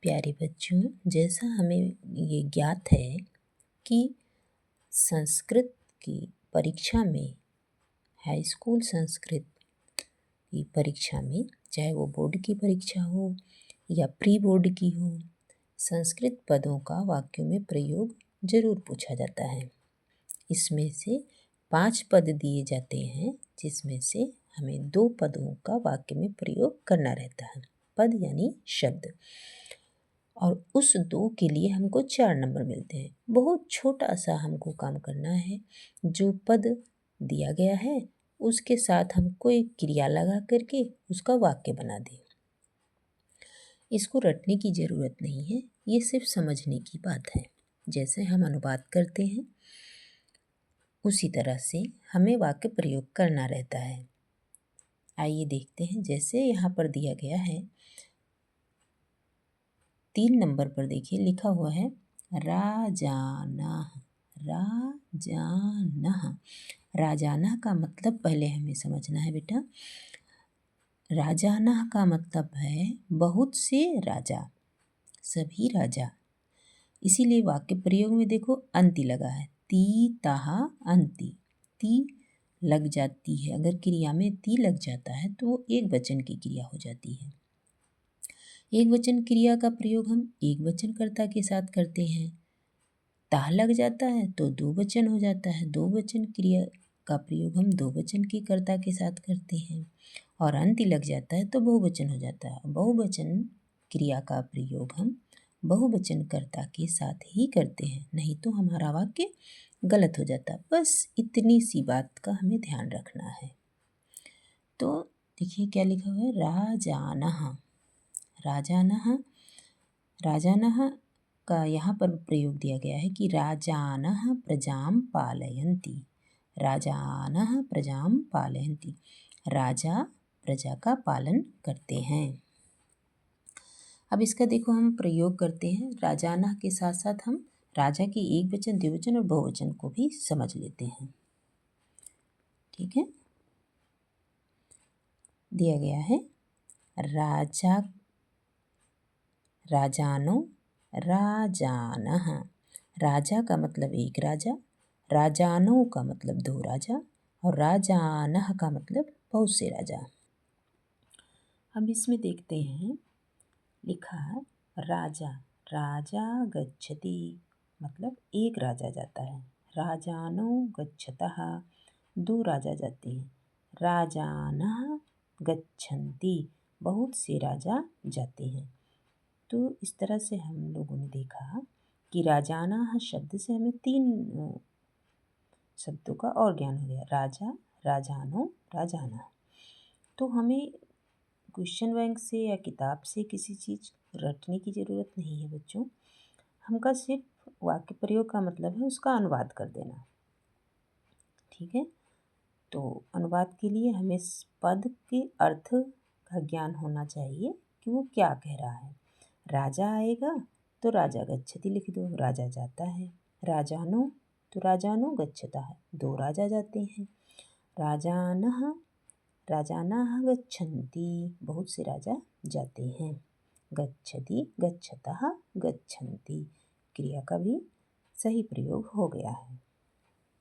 प्यारे बच्चों, जैसा हमें ये ज्ञात है कि संस्कृत की परीक्षा में, हाई स्कूल संस्कृत की परीक्षा में, चाहे वो बोर्ड की परीक्षा हो या प्री बोर्ड की हो, संस्कृत पदों का वाक्यों में प्रयोग जरूर पूछा जाता है। इसमें से 5 पद दिए जाते हैं, जिसमें से हमें 2 पदों का वाक्य में प्रयोग करना रहता है। पद यानी शब्द, और उस 2 के लिए हमको 4 नंबर मिलते हैं। बहुत छोटा सा हमको काम करना है। जो पद दिया गया है उसके साथ हम कोई क्रिया लगा करके उसका वाक्य बना दें। इसको रटने की ज़रूरत नहीं है, ये सिर्फ समझने की बात है। जैसे हम अनुवाद करते हैं उसी तरह से हमें वाक्य प्रयोग करना रहता है। आइए देखते हैं। जैसे यहाँ पर दिया गया है 3 नंबर पर, देखिए लिखा हुआ है राजाना। राजाना, राजाना का मतलब पहले हमें समझना है बेटा। राजाना का मतलब है बहुत से राजा, सभी राजा। इसीलिए वाक्य प्रयोग में देखो अंति लगा है, ती ताहा अंति। ती लग जाती है, अगर क्रिया में ती लग जाता है तो वो एक वचन की क्रिया हो जाती है। एक वचन क्रिया का प्रयोग हम एक वचन कर्ता के साथ करते हैं। ताह लग जाता है तो 2 वचन हो जाता है। 2 वचन क्रिया का प्रयोग हम 2 वचन के कर्ता के साथ करते हैं। और अंति लग जाता है तो बहुवचन हो जाता है। बहुवचन क्रिया का प्रयोग हम बहुवचन कर्ता के साथ ही करते हैं, नहीं तो हमारा वाक्य गलत हो जाता है। बस इतनी सी बात का हमें ध्यान रखना है। तो देखिए क्या लिखा हुआ है, राजानः। राजानः, राजानः का यहाँ पर प्रयोग दिया गया है कि राजानः प्रजां पालयन्ति। राजानः प्रजां पालयन्ति, राजा प्रजा का पालन करते हैं। अब इसका देखो हम प्रयोग करते हैं। राजानः के साथ साथ हम राजा के एक वचन, द्विवचन और बहुवचन को भी समझ लेते हैं। ठीक है, दिया गया है राजा, राजानो, राजानः। राजा का मतलब एक राजा, राजानों का मतलब 2 राजा, और राजानः का मतलब बहुत से राजा। अब इसमें देखते हैं, लिखा है राजा, राजा गच्छति, मतलब एक राजा जाता है। राजानो गच्छतः, 2 राजा जाते हैं। राजानः गच्छन्ति, बहुत से राजा जाते हैं। तो इस तरह से हम लोगों ने देखा कि राजानः शब्द से हमें 3 शब्दों का और ज्ञान हो गया, राजा, राजानो, राजानः। तो हमें क्वेश्चन बैंक से या किताब से किसी चीज़ रटने की ज़रूरत नहीं है बच्चों। हमका सिर्फ वाक्य प्रयोग का मतलब है उसका अनुवाद कर देना। ठीक है, तो अनुवाद के लिए हमें इस पद के अर्थ का ज्ञान होना चाहिए कि वो क्या कह रहा है। राजा आएगा तो राजा गच्छति लिख दो, राजा जाता है। राजानो तो राजानो गच्छतः, 2 राजा जाते हैं। राजानः, राजानः गच्छन्ति, बहुत से राजा जाते हैं। गच्छति, गच्छतः, गच्छन्ति, क्रिया का भी सही प्रयोग हो गया है।